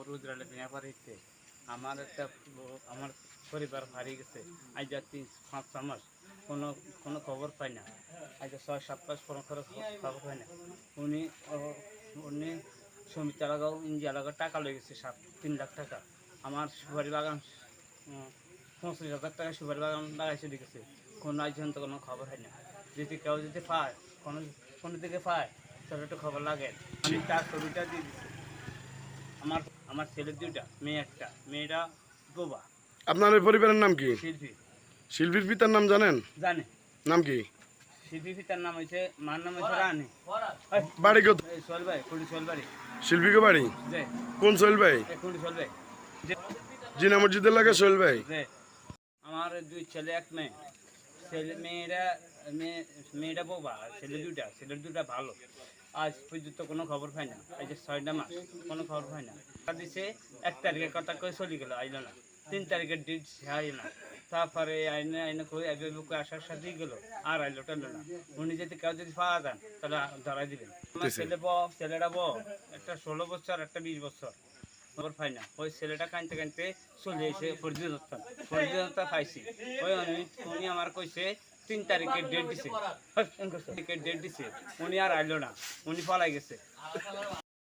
রুদ্রালে বিনাপাড়িতে আমার একটা আমার পরিবার হারিয়ে গেছে। আজ 3-5 মাস কোনো কোনো খবর পাই না। আজ 6-7 মাস কোনো খবর পাই না। উনি উনি সমিতি এলাকাও ইন্ডিয়া এলাকার টাকা লেগে গেছে 3 লাখ টাকা। আমার সুপারি বাগান 25,000 টাকা সুপারি বাগান লাগাইছে লিখেছে। কোনো আজ পর্যন্ত কোনো খবর হয় না। যদি কেউ যদি পায় কোনো দিকে পায় তাহলে একটু খবর লাগে। আমি তার ছবিটা দিয়ে দিচ্ছি। আমার আমার ছেলে 2টা, মেয়ে একটা। মেয়েটা বোবা। আপনার এই পরিবারের নাম কি? শিল্পী। শিল্পীর পিতার নাম জানেন? জানে। নাম কি? শিল্পী পিতার নাম হয়েছে, মার নাম হয়েছে রানী। বাড়ি কত? সোহেল ভাই, কুড়ি সোহেল বাড়ি। শিল্পীকে বাড়ি যে কোন সোহেল ভাই? কুড়ি সোহেল ভাই। জিনা মসজিদের লাগে সোহেল ভাই। যে আমার 2 ছেলে 1 মেয়ে। মেয়েটা বোবা, ছেলে 2টা। ছেলের 2টা ভালো। আজ পর্যন্ত কোনো খবর পাই না। এই যে 6টা মাস কোনো খবর পাই না। দিছে 1 তারিখের কথা কই চলে গেল, আইলো না। 3 তারিখের ডেট আইলো না। তারপরে আইনে কই আসার সাথেই গেল, আর আইলো টাইলো না। উনি যদি কেউ যদি পাওয়া যান তাহলে ধরাই দিবেন। আমার ছেলেটা একটা 16 বছর, একটা 20 বছর। খবর পাই না। ওই ছেলেটা কাঁদতে কাঁদতে চলে এসে ফরিদতা পাইছি। ওই উনি আমার কইছে 3 তারিখের ডেট দিছে। উনি আর আইলো না, উনি পলাই গেছে।